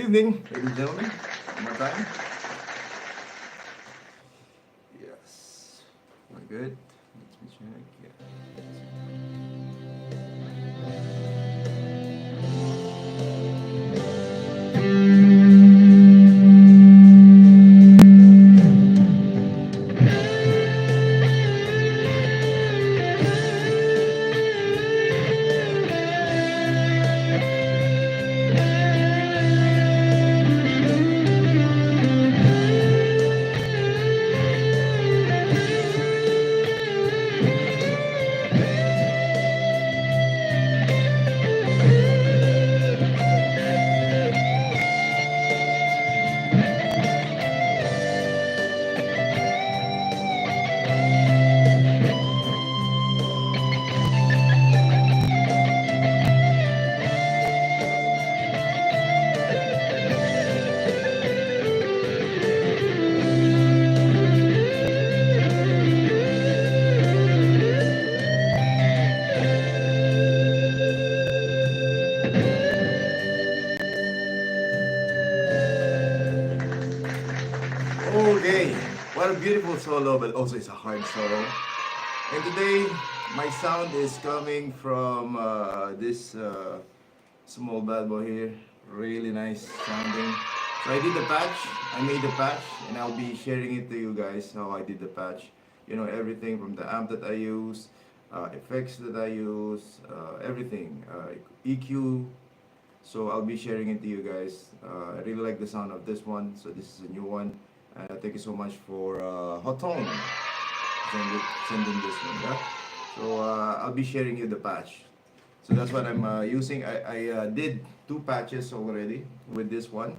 evening, ladies and gentlemen. One more time. Yes. We're good. Let me check. Yeah. Okay, what a beautiful solo, but also it's a hard solo. And today, my sound is coming from this small bad boy here. Really nice sounding. So I did the patch, I made the patch, and I'll be sharing it to you guys how I did the patch. You know, everything from the amp that I use, effects that I use, everything, EQ. So I'll be sharing it to you guys. I really like the sound of this one, so this is a new one. Thank you so much for HOTONE sending this one. Yeah? So I'll be sharing you the patch. So that's what I'm using. I did 2 patches already with this one.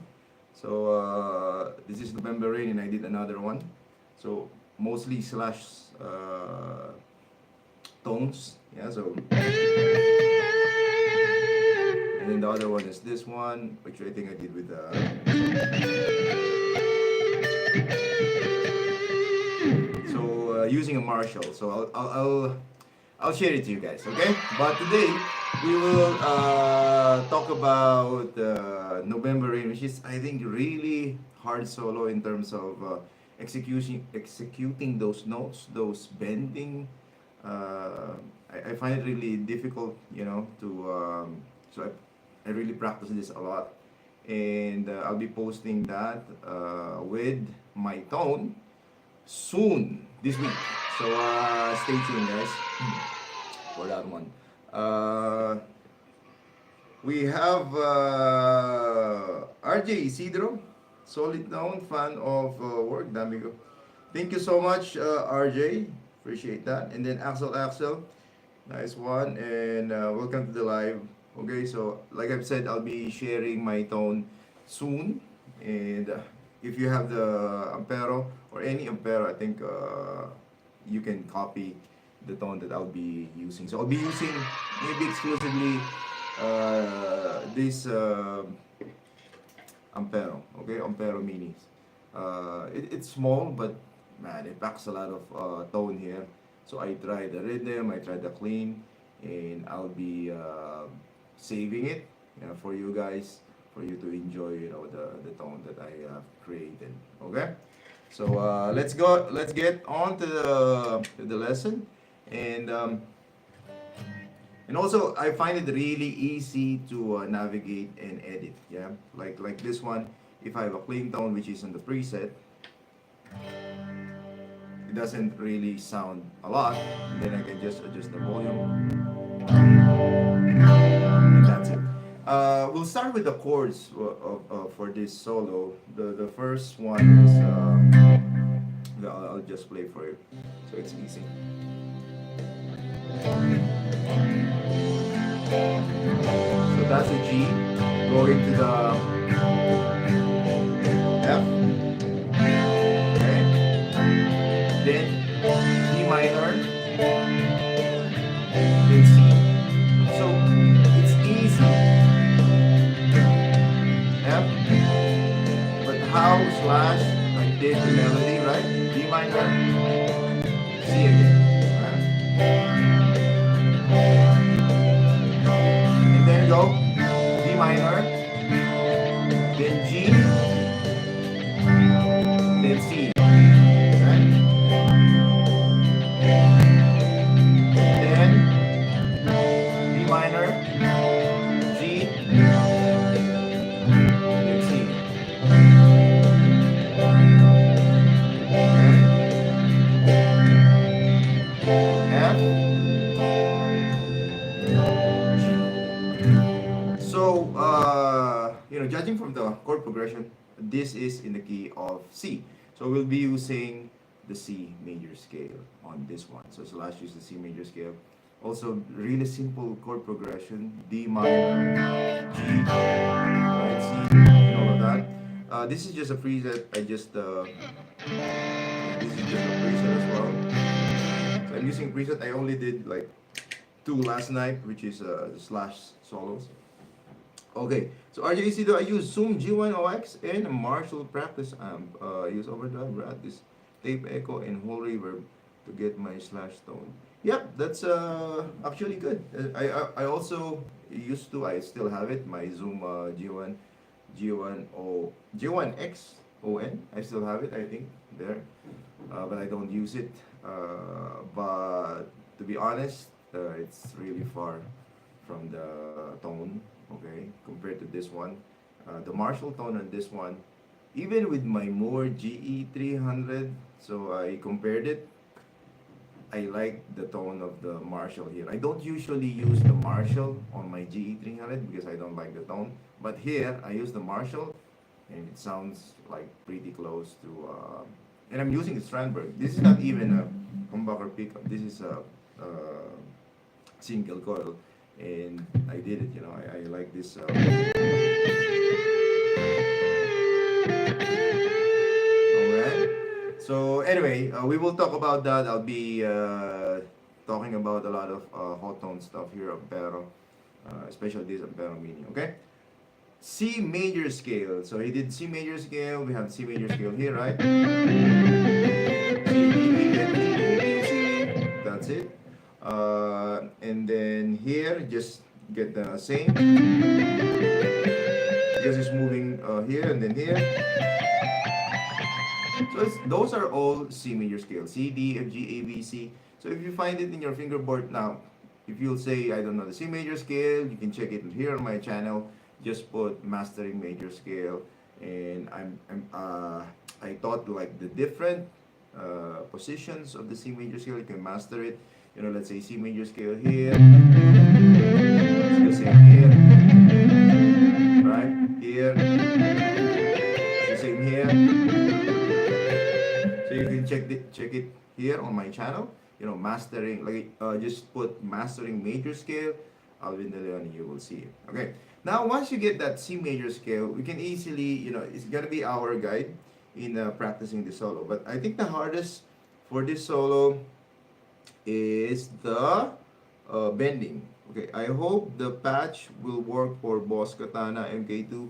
So this is November Rain, and I did another one. So mostly slash tones. Yeah. So and then the other one is this one, which I think I did with using a Marshall. So I'll share it to you guys, okay? But today we will talk about November Rain, which is I think really hard solo in terms of executing those notes, those bending. I find it really difficult, you know, to so I really practice this a lot, and I'll be posting that with my tone soon this week. So stay tuned, guys, for that one. We have RJ Isidro, solid tone, fan of work. Dami ko. Thank you so much, RJ. Appreciate that. And then Axel, nice one, and welcome to the live. Okay, so like I've said, I'll be sharing my tone soon, and if you have the Ampero or any Ampero, I think you can copy the tone that I'll be using. So I'll be using maybe exclusively this Ampero, okay, Ampero Minis. It's small, but man, it packs a lot of tone here. So I try the rhythm, I try the clean, and I'll be saving it, you know, for you guys, for you to enjoy, you know, the tone that I created. Okay, so let's get on to the lesson, and also I find it really easy to navigate and edit. Yeah, like this one, if I have a clean tone which is on the preset, it doesn't really sound a lot, and then I can just adjust the volume, and that's it. We'll start with the chords for this solo. The first one is I'll just play for you, so it's easy. So that's the G, going to the F, okay, then D minor, then C. So it's easy. F, but how slash like this the melody, right? D minor, C again, right? And then go D minor, F, G. So, judging from the chord progression, this is in the key of C. So we'll be using the C major scale on this one. So slash use the C major scale. Also, really simple chord progression: D minor, G, right, C, and all of that. This is just a preset. This is just a preset as well. So I'm using preset. I only did like 2 last night, which is the slash solos. Okay, so RJC, do I use Zoom G1OX and a Marshall practice amp? Use overdrive, this tape echo, and whole reverb to get my slash tone. Yep, that's actually good. I also used to, I still have it, my Zoom G1XON. I still have it, I think, there. But I don't use it. But to be honest, it's really far from the tone, okay, compared to this one. The Marshall tone on this one, even with my Moore GE300, so I compared it. I like the tone of the Marshall here. I don't usually use the Marshall on my GE300 because I don't like the tone. But here, I use the Marshall, and it sounds like pretty close to, and I'm using the Strandberg. This is not even a humbucker pickup. This is a single coil, and I did it, I like this. Alright. So anyway, we will talk about that. I'll be talking about a lot of HOTONE stuff here, Ampero, especially this Ampero Mini, okay? C major scale. So he did C major scale. We have C major scale here, right? That's it. And then here, just get the same. Because it's moving here and then here. So those are all C major scale. C, D, F, G, A, B, C. So if you find it in your fingerboard now, if you'll say, I don't know the C major scale, you can check it here on my channel. Just put mastering major scale, and I thought like the different positions of the C major scale. You can master it. Let's say C major scale here. It's the same here, right? Here, it's the same here. So you can check it here on my channel. Mastering, like just put mastering major scale, alvindeleon, and you will see it. Okay. Now, once you get that C major scale, we can easily, it's gonna be our guide in practicing the solo. But I think the hardest for this solo is the bending. Okay, I hope the patch will work for Boss Katana MK2.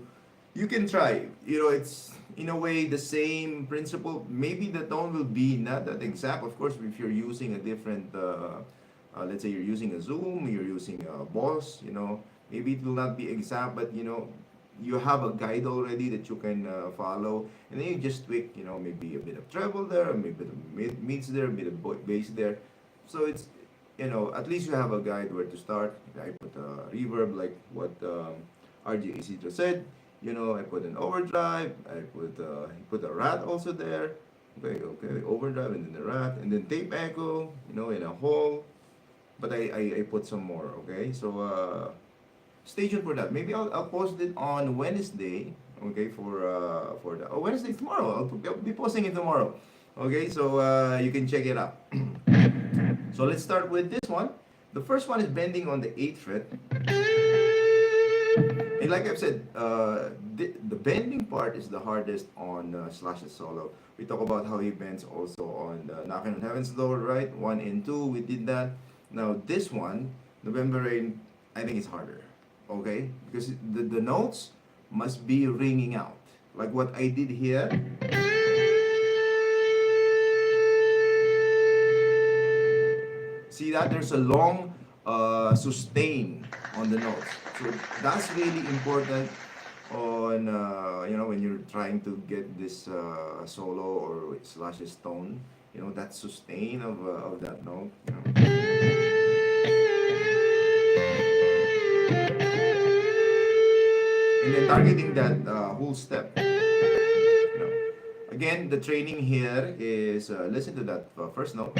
You can try. It's in a way the same principle. Maybe the tone will be not that exact. Of course, if you're using a different, let's say you're using a Zoom, you're using a Boss, maybe it will not be exact, but you have a guide already that you can follow, and then you just tweak, maybe a bit of treble there, maybe a bit of mids there, a bit of bass there. So it's, at least you have a guide where to start. I put a reverb like what RJ Isidro said. I put an overdrive. I put a rat also there. Okay, overdrive and then the rat and then tape echo. In a hole. But I put some more. Okay, so stay tuned for that. Maybe I'll post it on Wednesday. Okay, for that. Oh, Wednesday tomorrow. I'll be posting it tomorrow. Okay, so you can check it out. So let's start with this one. The first one is bending on the 8th fret. And like I've said, the bending part is the hardest on Slash's solo. We talk about how he bends also on Knockin' on Heaven's Door, right? 1 and 2, we did that. Now this one, November Rain, I think it's harder. Okay? Because the notes must be ringing out. Like what I did here. See that? There's a long sustain on the notes. So that's really important on, when you're trying to get this solo or Slash's tone. That sustain of that note. And then targeting that whole step. Again, the training here is listen to that first note.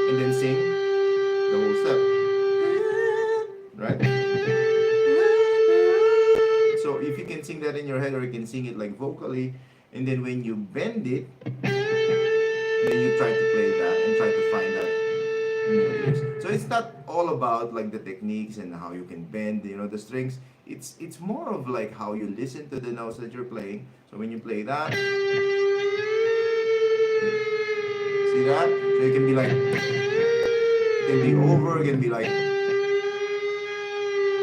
and then sing the whole step, right? So if you can sing that in your head, or you can sing it like vocally, and then when you bend it, then you try to play that and try to find that in your ears. So it's not all about like the techniques and how you can bend, you know, the strings. It's more of like how you listen to the notes that you're playing. So when you play that, see that? So it can be like, it can be over, it can be like,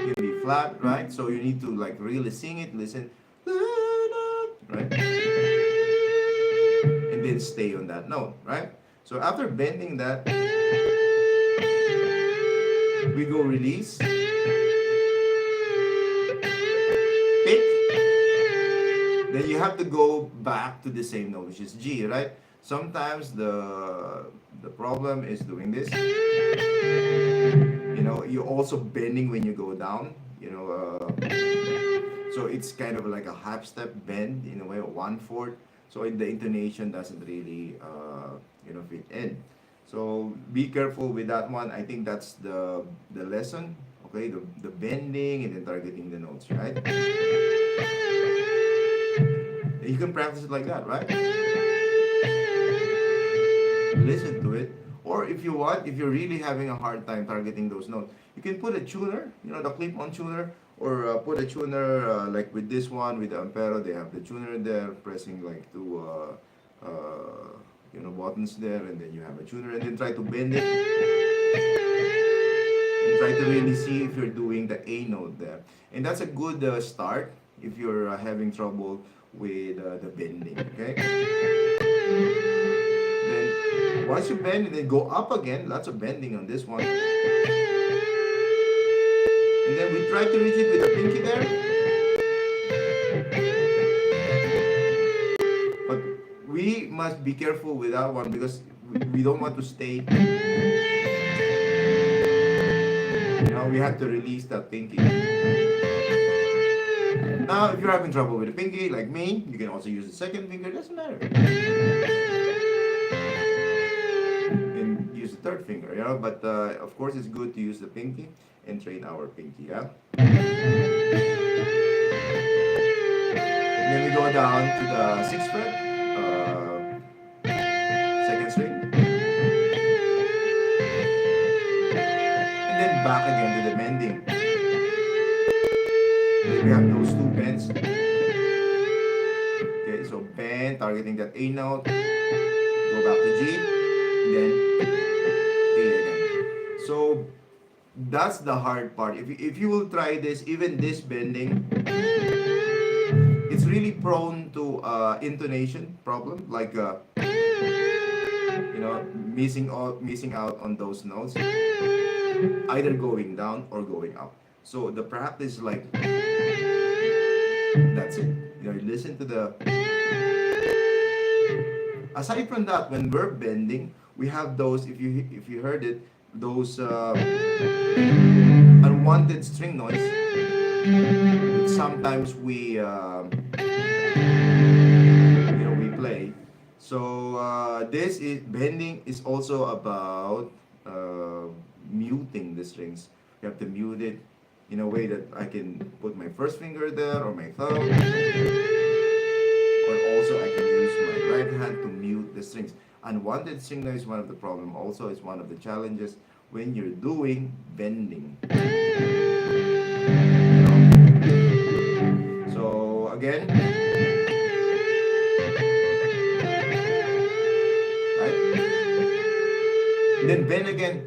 it can be flat, right? So you need to like really sing it, listen, right? And then stay on that note, right? So after bending that, we go release, pick, then you have to go back to the same note, which is G, right? Sometimes the problem is doing this. You know, you're also bending when you go down, you know, so it's kind of like a half step bend in a way, 1/4. So the intonation doesn't really, you know, fit in. So be careful with that one. I think that's the lesson, okay? The bending and then targeting the notes, right? You can practice it like that, right? Listen to it. Or if you want, if you're really having a hard time targeting those notes, you can put a tuner, you know, the clip-on tuner, or put a tuner like with this one, with the AMPERO, they have the tuner there, pressing like two, you know, buttons there, and then you have a tuner, and then try to bend it, and try to really see if you're doing the A note there. And that's a good start if you're having trouble with the bending, okay? Then once you bend and then go up again, lots of bending on this one. And then we try to reach it with the pinky there. But we must be careful with that one because we don't want to stay. You know, we have to release that pinky. Now, if you're having trouble with the pinky, like me, you can also use the second finger, doesn't matter. And use the third finger, you know, but of course it's good to use the pinky and train our pinky, yeah? And then we go down to the 6th fret, second string. And then back again to the bending. Then we have those two bends. Okay, so bend, targeting that A note, go back to G, and then A again. So that's the hard part. If you will try this, even this bending, it's really prone to intonation problem, like you know, missing out on those notes, either going down or going up. So the practice, like, that's it. You know, you listen to the. Aside from that, when we're bending, we have those. If you heard it, those unwanted string noise. Sometimes we you know, we play. So this is bending is also about muting the strings. You have to mute it in a way that I can put my first finger there or my thumb, or also I can use my right hand to mute the strings. Unwanted string noise is one of the problem. Also, it's one of the challenges when you're doing bending. You know? So again, right? And then bend again.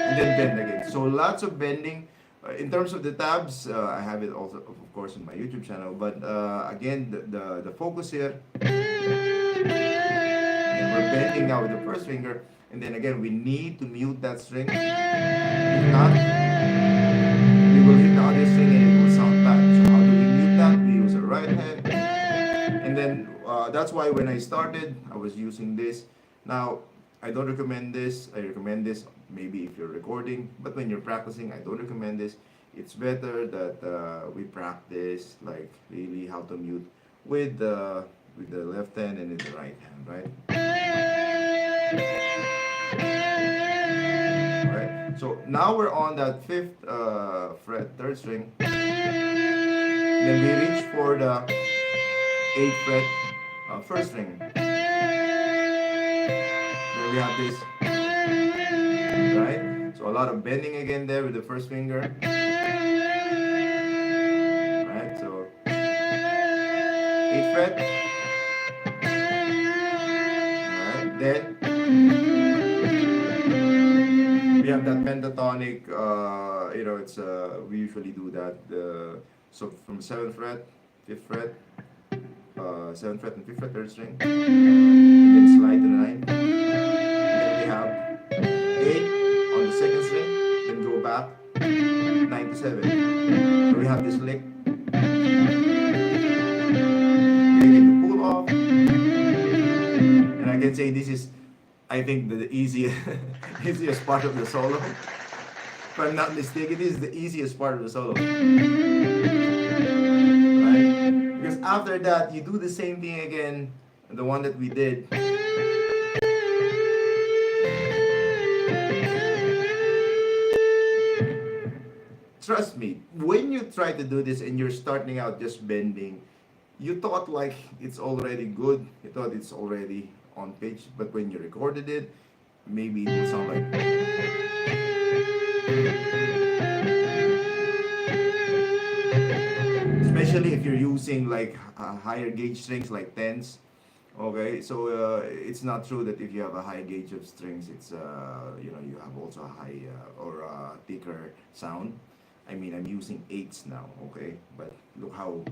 And then bend again. So lots of bending. In terms of the tabs, I have it also, of course, on my YouTube channel. But again, the focus here, and we're bending now with the first finger. And then again, we need to mute that string. If not, we will hit the other string and it will sound bad. So how do we mute that? We use a right hand. And then that's why when I started, I was using this. Now, I don't recommend this. I recommend this maybe if you're recording, but when you're practicing, I don't recommend this. It's better that we practice like really how to mute with the left hand and in the right hand, right? now we're on that 5th fret, 3rd string. Then we reach for the 8th fret, 1st string. Then we have this, right? So a lot of bending again there with the 1st finger. Right, so 8th fret. Right, then we have that pentatonic, it's we usually do that. So from 7th fret, 5th fret, 7th fret and 5th fret, 3rd string, and then slide to the 9th. And then we have 8 on the 2nd string, then go back 9 to 7. So we have this lick. We get the pull off, and I can say this is, I think, the easiest easiest part of the solo. If I'm not mistaken, this is the easiest part of the solo. Right? Because after that, you do the same thing again, the one that we did. Trust me, when you try to do this and you're starting out just bending, you thought like it's already good, you thought it's already on pitch, but when you recorded it, maybe it will sound like, especially if you're using like higher gauge strings like 10s. Okay, so it's not true that if you have a high gauge of strings, it's you have also a high or thicker sound. I mean, I'm using 8s now, okay, but look how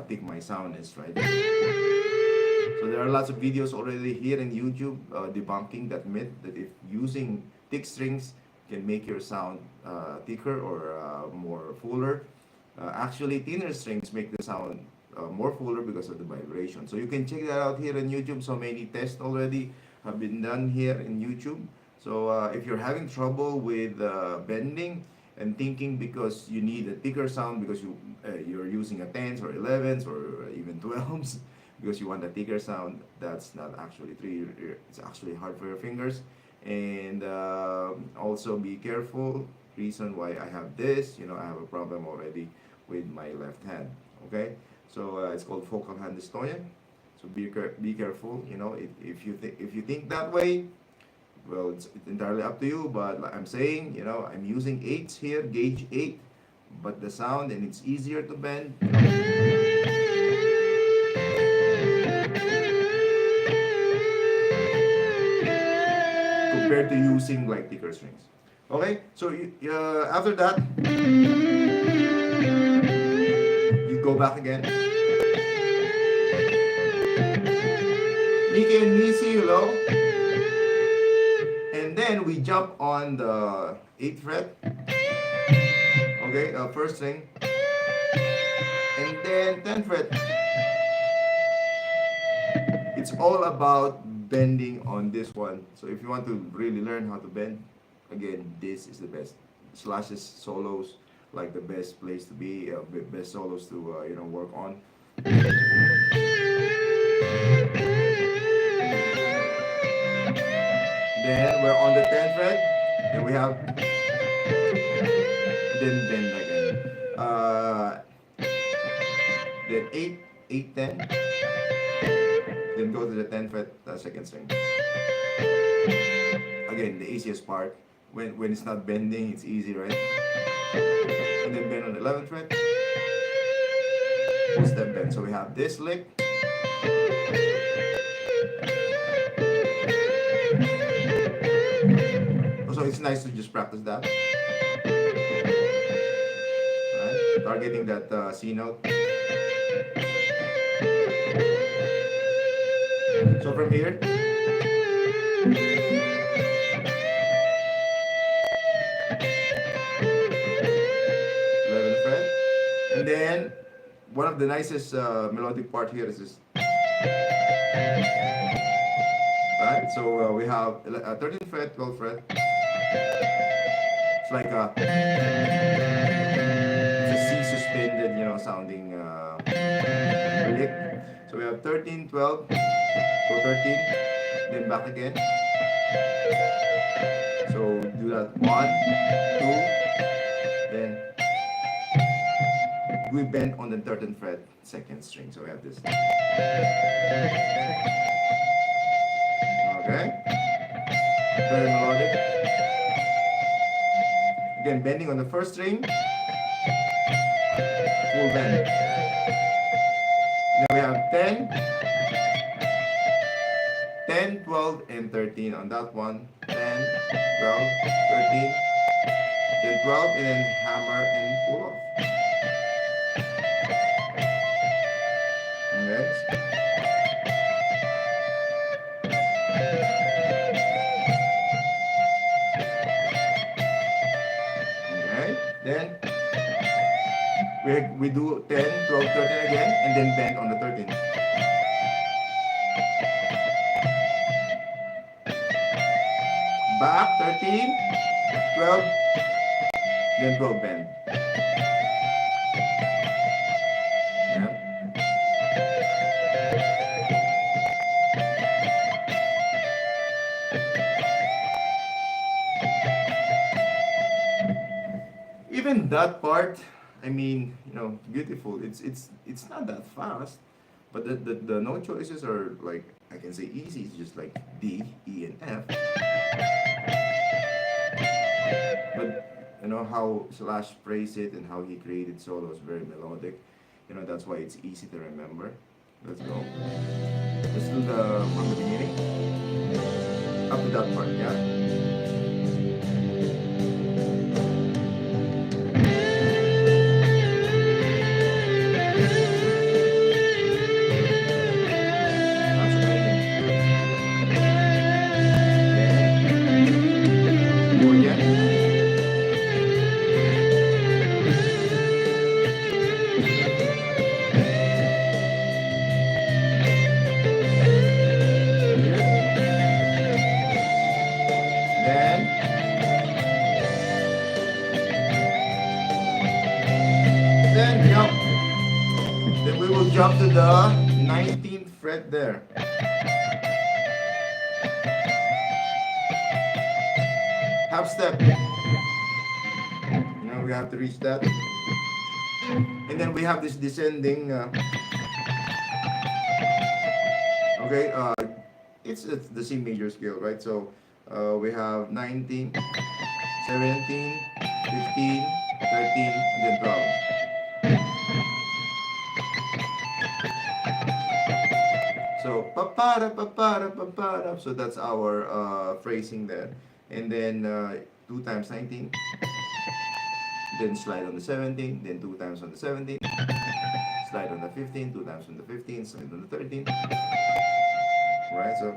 thick my sound is, right? So there are lots of videos already here in YouTube debunking that myth that if using thick strings can make your sound thicker or more fuller. Actually, thinner strings make the sound more fuller because of the vibration. So you can check that out here on YouTube. So many tests already have been done here in YouTube. So if you're having trouble with bending and thinking because you need a thicker sound because you're using a 10s or 11s or even 12s, because you want a thicker sound, that's not actually true. It's actually hard for your fingers. And also be careful. Reason why I have this, I have a problem already with my left hand. Okay, so it's called focal hand dystonia. So be careful. If you think that way, well, it's entirely up to you. But like I'm saying, I'm using 8s here, gauge 8, but the sound, and it's easier to bend. Compared to using like thicker strings. Okay, so after that, you go back again. Mickey and Missy, hello. And then we jump on the 8th fret. Okay, 1st string. And then 10th fret. It's all about bending on this one. So if you want to really learn how to bend, again, this is the best. Slashes solos, like the best place to be, best solos to work on. Then we're on the 10th fret. Then we have, then bend again. Then 8, 8, 10. Then go to the 10th fret, 2nd string. Again, the easiest part. When it's not bending, it's easy, right? And then bend on the 11th fret. Full step bend. So we have this lick. So it's nice to just practice that. Right? Targeting that C note. So from here, 11th fret, and then one of the nicest melodic part here is this. Right, so we have 13th fret, 12th fret. It's like it's a C suspended, sounding lick. So we have 13, 12. Go 13, then back again. So do that 1, 2, then we bend on the 13th fret, second string. So we have this. Okay, very melodic. Again, bending on the first string, full bend. Then we have 10, 10, 12, and 13 on that one. 10, 12, 13, then 12, and then hammer and pull off. Okay. Okay, then we do 10, 12, 13 again, and then bend on the 13th. Back, 13, 12, then 12 bend. Yeah. Even that part, I mean, you know, beautiful. It's not that fast, but the note choices are like, I can say easy. It's just like D, E, and F. But you know how Slash praised it and how he created solos, very melodic. You know, that's why it's easy to remember. Let's go. Let's do the from the beginning up to that part. Yeah. Jump to the 19th fret there. Half step. Now we have to reach that. And then we have this descending. Okay, it's the C major scale, right? So we have 19, 17, 15, 13, and then 12. So pa-para, pa-para, pa-para. So that's our phrasing there. And then 2 times 19. Then slide on the 17. Then 2 times on the 17. Slide on the 15. 2 times on the 15. Slide on the 13. Right, so.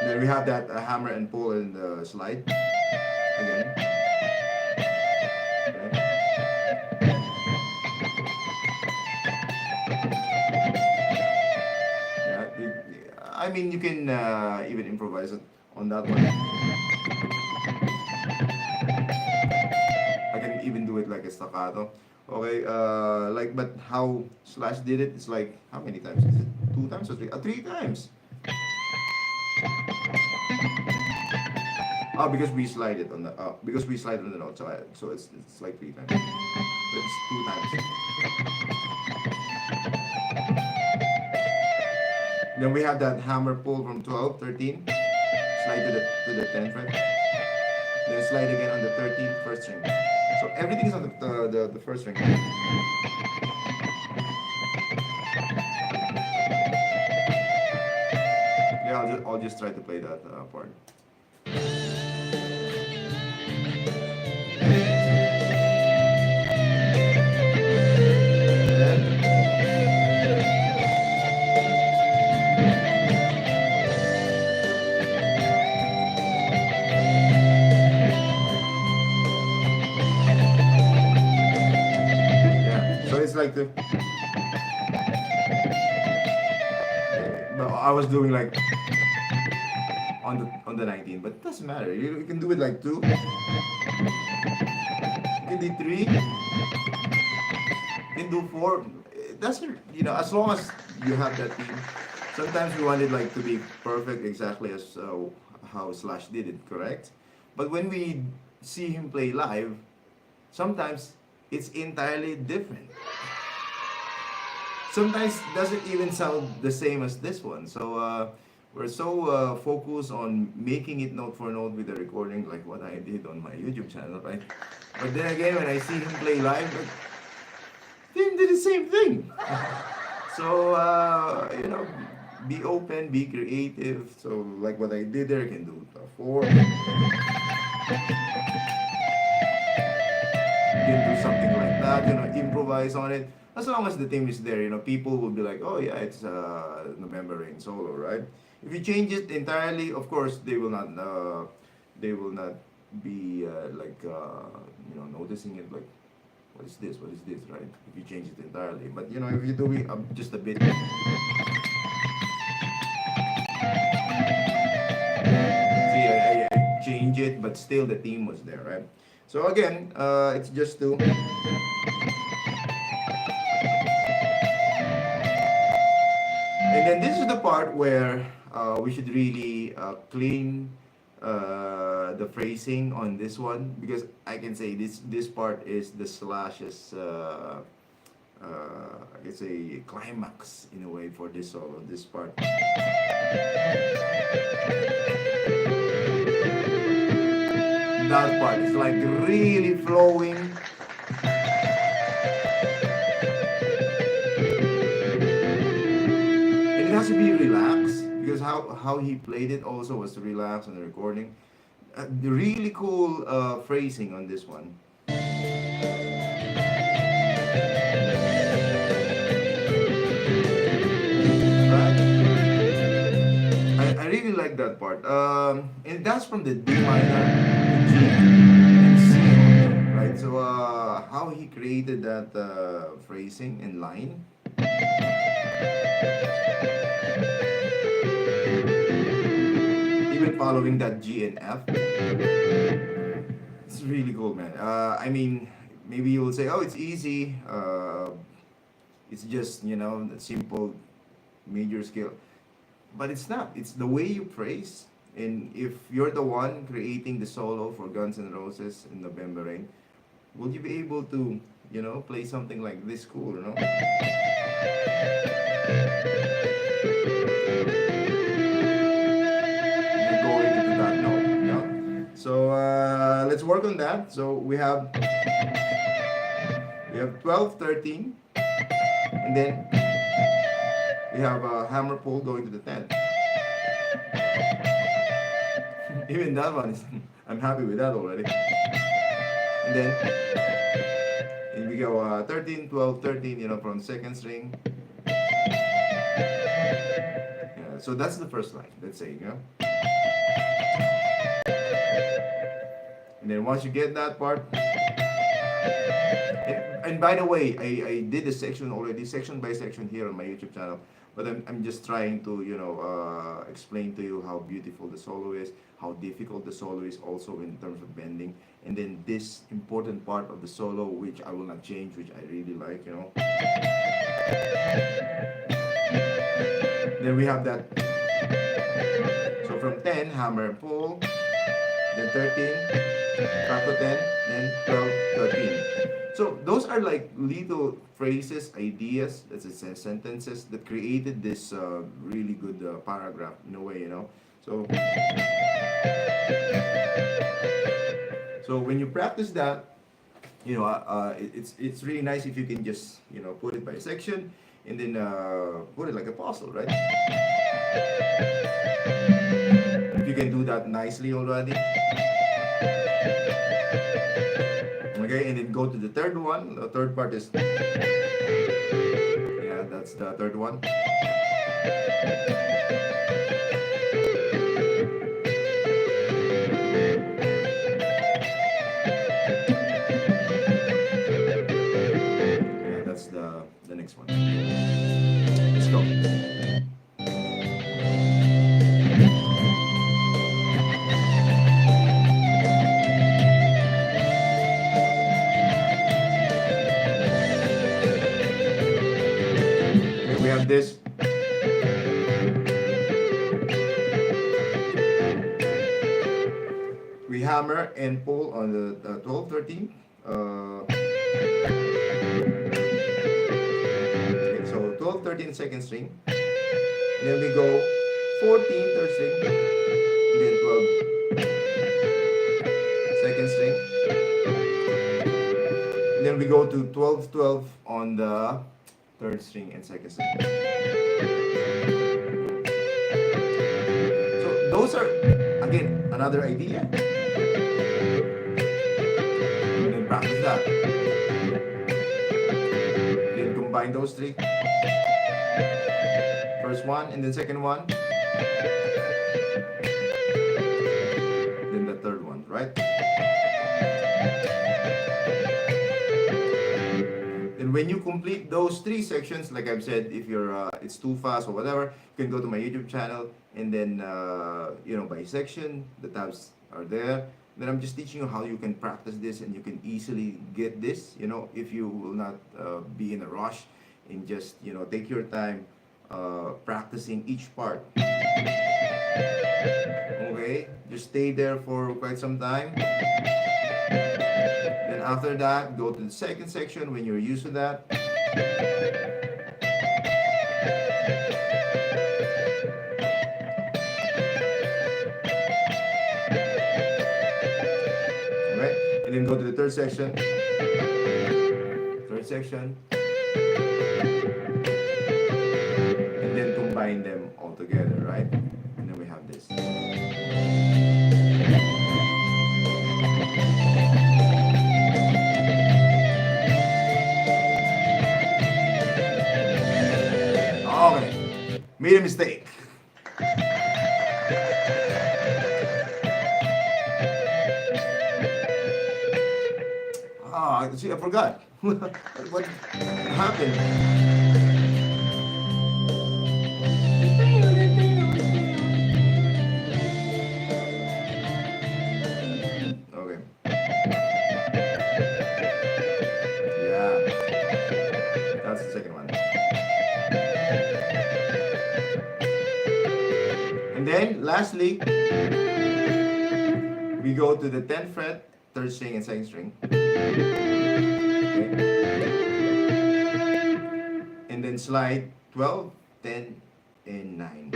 Then we have that hammer and pull and slide. Again. I mean, you can even improvise it on that one. I can even do it like a staccato. Okay, like, but how Slash did it, it's like, how many times? Is it 2 times or 3? 3 times. Oh, because we slide it on the, because we slide on the note, so it's like 3 times. It's 2 times. Then we have that hammer pull from 12, 13, slide to the 10th fret, then slide again on the 13th first string. So everything is on the first string. Yeah, I'll just try to play that part. Like the, but I was doing like on the 19, but it doesn't matter. You can do it like 2. You can do 3. You can do 4. doesn't, as long as you have that theme. Sometimes we want it like to be perfect exactly as how Slash did it, correct? But when we see him play live, sometimes it's entirely different. Sometimes doesn't even sound the same as this one. So we're so focused on making it note for note with the recording, like what I did on my YouTube channel, right? But then again, when I see him play live, like, he did the same thing. So be open, be creative. So like what I did there, I can do a 4. You can do something like that, improvise on it. As long as the theme is there, people will be like, oh yeah, it's November Rain solo, right? If you change it entirely, of course, they will not be noticing it like, what is this, right? If you change it entirely. But if you do it just a bit. See, I change it, but still the theme was there, right? So again, it's just to and then this is the part where we should really clean the phrasing on this one, because I can say this part is the Slash's it's a climax in a way for this solo, this part. That part is like really flowing. And it has to be relaxed, because how he played it also was relaxed on the recording. The really cool phrasing on this one. I really like that part. And that's from the D minor to G and C, right? So how he created that phrasing and line. Even following that G and F. It's really cool, man. I mean, maybe you will say, oh, it's easy. It's just, a simple major scale. But it's not. It's the way you phrase. And if you're the one creating the solo for Guns N' Roses in November Rain, will you be able to, play something like this cool, And going into that note, So let's work on that. So we have 12, 13, and then we have a hammer pull going to the 10. Even that one is, I'm happy with that already. And then we go 13, 12, 13, from second string. Yeah, so that's the first line, let's say, And then once you get that part, and by the way, I did a section already, section by section here on my YouTube channel. But I'm just trying to, explain to you how beautiful the solo is, how difficult the solo is also in terms of bending. And then this important part of the solo, which I will not change, which I really like, Then we have that. So from 10, hammer and pull, then 13, back to 10, then 12, 13. So those are like little phrases, ideas, that's it, sentences that created this really good paragraph in a way, So, so when you practice that, it's really nice if you can just put it by section and then put it like a puzzle, right? If you can do that nicely already. Okay, and then go to the third one. The third part is, yeah, that's the third one. Yeah, that's the next one. Let's go. have this. We hammer and pull on the 12, 13. Okay, so 12, 13 second string. And then we go 14 third string. And then 12 second string. And then we go to 12, 12 on the third string and second string. So those are, again, another idea. And then practice that. Then combine those three. First one and then second one. Then the third one, right? And when you complete those three sections, like I've said, if you're it's too fast or whatever, you can go to my YouTube channel and then by section, the tabs are there. Then I'm just teaching you how you can practice this and you can easily get this, if you will not be in a rush and just, take your time practicing each part. Okay, just stay there for quite some time. Then after that, go to the second section when you're used to that. Alright, and then go to the third section. Third section. And then combine them all together, right? And then we have this. Okay, made a mistake. See, I forgot. What happened? Okay. Yeah. That's the second one. And then, lastly, we go to the 10th fret, 3rd string and 2nd string. Okay. And then slide 12, 10, and 9.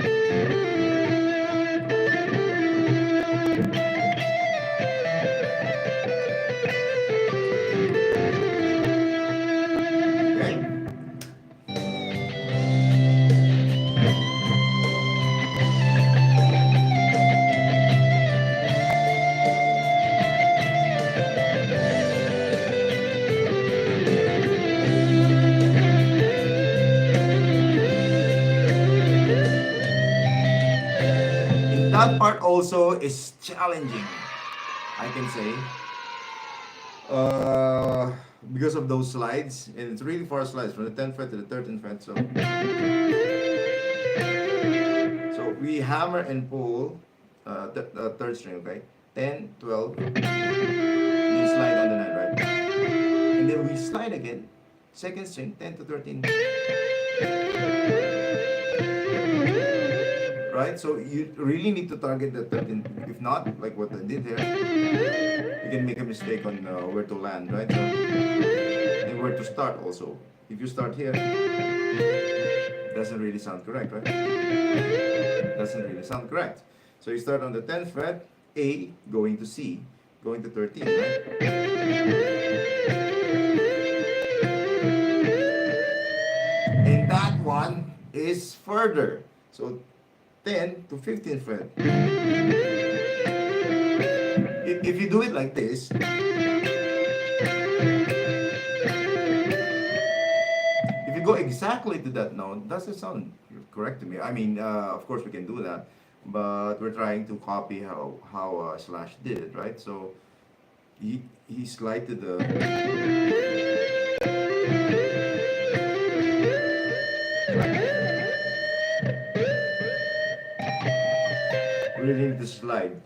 That part also is challenging, I can say, because of those slides, and it's really far slides from the 10th fret to the 13th fret. So we hammer and pull third string, okay, 10, 12, and then slide on the 9, right? And then we slide again, second string, 10 to 13. Right? So you really need to target the 13. If not, like what I did here, you can make a mistake on where to land, right? So, and where to start also. If you start here, it doesn't really sound correct, right? Doesn't really sound correct. So you start on the 10th fret, A, going to C, going to 13, right? And that one is further. So 10 to 15th fret. If you do it like this, if you go exactly to that note, doesn't sound correct to me. I mean, of course we can do that, but we're trying to copy how Slash did it, right? So he slide to the really need to slide.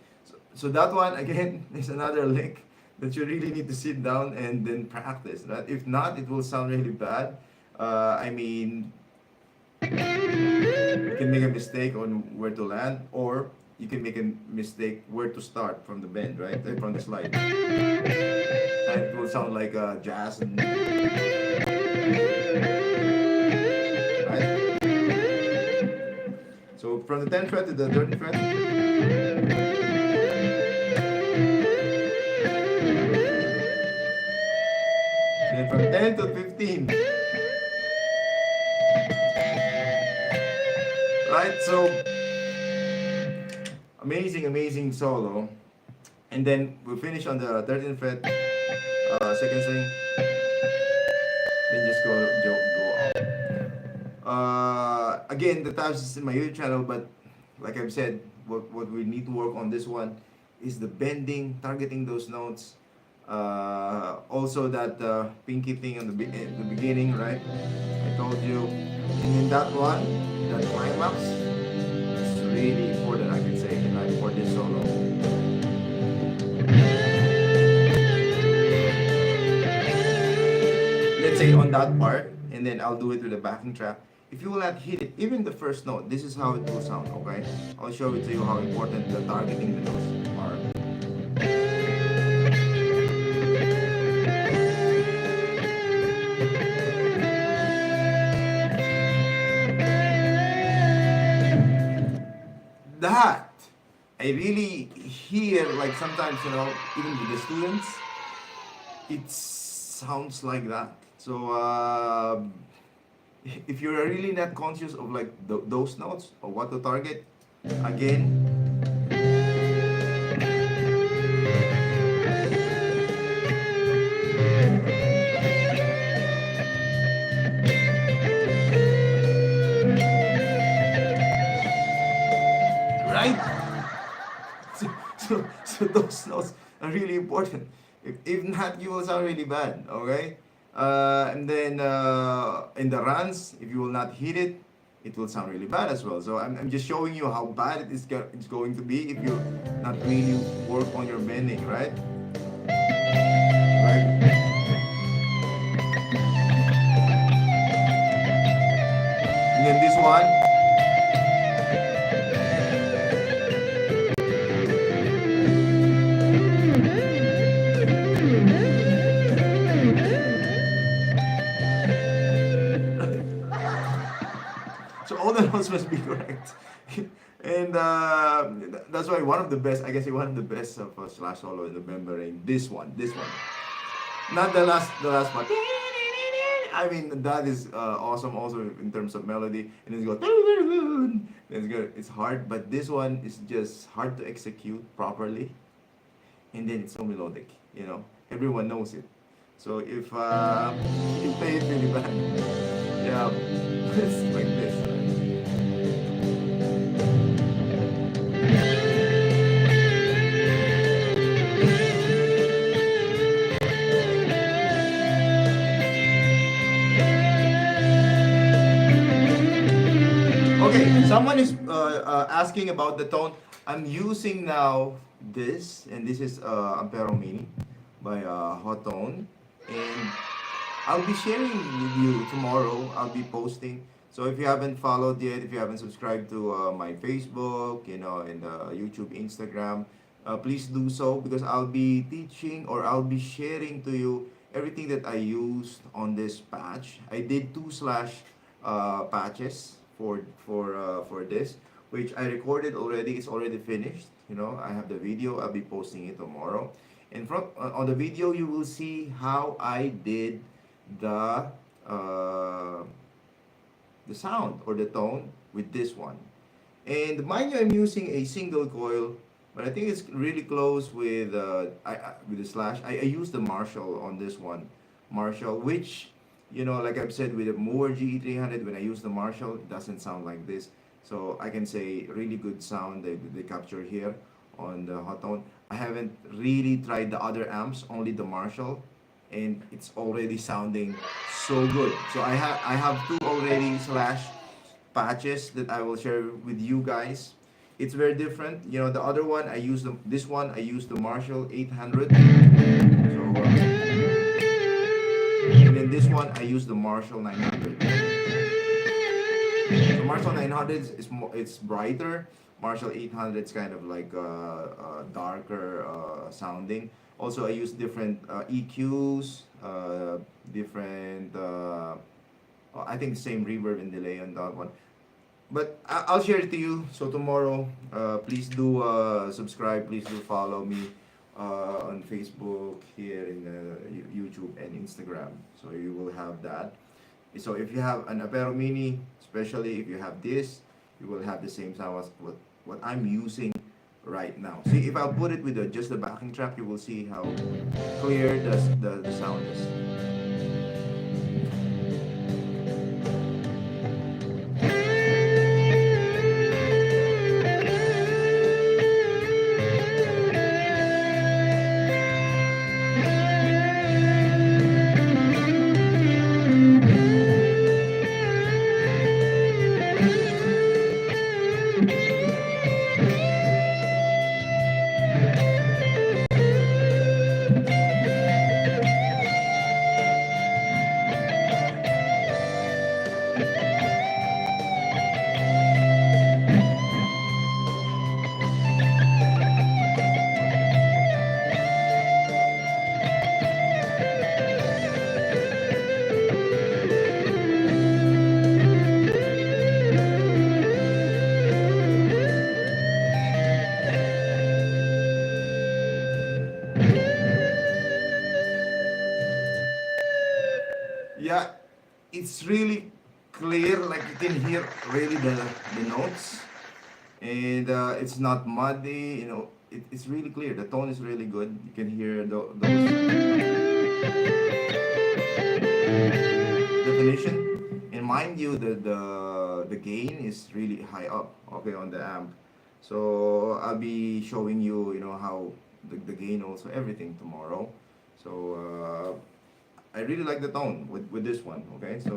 So that one again is another lick that you really need to sit down and then practice. Right? If not, it will sound really bad. I mean, You can make a mistake on where to land, or you can make a mistake where to start from the bend, right? From the slide. And it will sound like jazz and right? So from the 10th fret to the 13th fret. Then from 10 to 15. Right? So amazing solo. And then we'll finish on the 13th fret, second string. Then just go up. Again, the tabs is in my YouTube channel, but like I've said, what we need to work on this one is the bending, targeting those notes. Also that pinky thing in the beginning, right? I told you. And in that one, that climax, is really important, I can say, right, for this solo. Let's say on that part, and then I'll do it with the backing track. If you will not hit it, even the first note, this is how it will sound, okay? I'll show it to you how important the targeting the notes are. That I really hear, like sometimes, you know, even with the students, it sounds like that. So if you're really not conscious of like those notes or what to target, again, right? So those notes are really important. If not, you will sound really bad, okay? And then in the runs, if you will not hit it, it will sound really bad as well. So I'm just showing you how bad it's going to be if you not really work on your bending, right? Right? And then this one. So all the notes must be correct. And that's why one of the best, I guess one of the best of slash solo in the membrane, this one. Not the last part. I mean, that is awesome also in terms of melody. And it's got, it's good. It's hard, but this one is just hard to execute properly. And then it's so melodic, you know. Everyone knows it. So if you play it really bad, yeah, it's like this. Okay, someone is asking about the tone. I'm using now this, and this is AMPERO Mini by HOTONE, and I'll be sharing with you tomorrow. I'll be posting. So if you haven't followed yet, if you haven't subscribed to my Facebook, you know, and YouTube, Instagram, please do so, because I'll be teaching, or I'll be sharing to you everything that I used on this patch. I did 2 slash patches for this, which I recorded already. It's already finished. You know, I have the video. I'll be posting it tomorrow. And from on the video, you will see how I did the sound or the tone with this one. And mind you, I'm using a single coil, but I think it's really close with with the slash. I used the Marshall on this one, which, you know, like I've said, with the Moore GE300, when I use the Marshall, it doesn't sound like this. So I can say really good sound they capture here on the HOTONE. I haven't really tried the other amps, only the Marshall, and it's already sounding so good. So I have 2 already slash patches that I will share with you guys. It's very different. You know, the other one I use this one I use the Marshall 800. So and then this one I use the Marshall 900. So Marshall 900 is more, it's brighter. Marshall 800 is kind of like darker sounding. Also, I use different EQs, different. I think same reverb and delay on that one. But I'll share it to you. So tomorrow, please do subscribe. Please do follow me on Facebook, here in YouTube and Instagram. So you will have that. So if you have an Apero Mini, especially if you have this, you will have the same sound as what I'm using right now. See, if I'll put it with just the backing track, you will see how clear the sound is. Yeah, it's really clear, like you can hear really the notes, and it's not muddy, you know, it's really clear. The tone is really good. You can hear those definition, and mind you, the gain is really high up, okay, on the amp. So I'll be showing you, you know, how the gain, also everything tomorrow. So I really like the tone with this one, okay? So,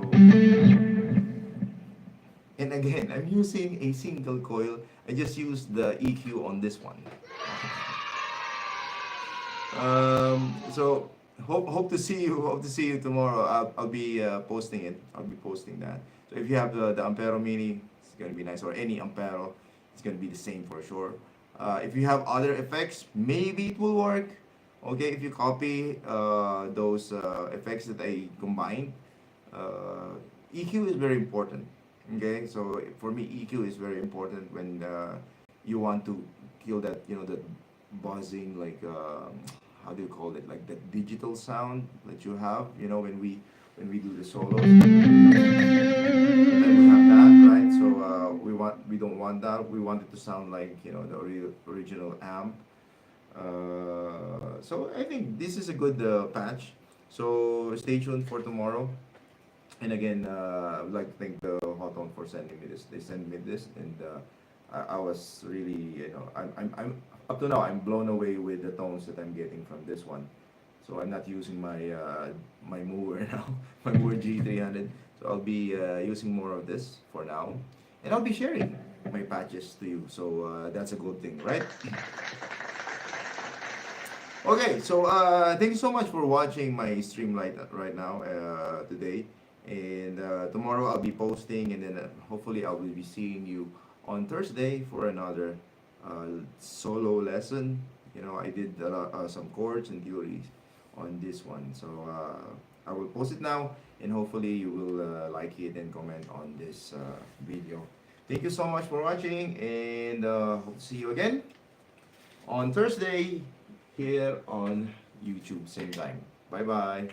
and again, I'm using a single coil. I just used the EQ on this one. So hope to see you. Hope to see you tomorrow. I'll be posting it. I'll be posting that. So if you have the Ampero Mini, it's gonna be nice. Or any Ampero, it's gonna be the same for sure. If you have other effects, maybe it will work. Okay, if you copy those effects that I combined, EQ is very important. Okay, so for me, EQ is very important when you want to kill that, you know, that buzzing, like how do you call it, like that digital sound that you have, you know, when we do the solos. Then we have that, right? So we don't want that. We want it to sound like, you know, the original amp. So I think this is a good patch. So stay tuned for tomorrow. And again, I would like to thank the HOTONE for sending me this. They sent me this, and I was really, you know, I'm up to now, I'm blown away with the tones that I'm getting from this one. So I'm not using my mover now, my mover G300. So I'll be using more of this for now, and I'll be sharing my patches to you. So that's a good thing, right? Okay, so thank you so much for watching my stream right now today. And tomorrow I'll be posting, and then hopefully I will be seeing you on Thursday for another solo lesson. You know, I did some chords and theories on this one. So I will post it now, and hopefully you will like it and comment on this video. Thank you so much for watching, and hope to see you again on Thursday here on YouTube, same time. Bye bye.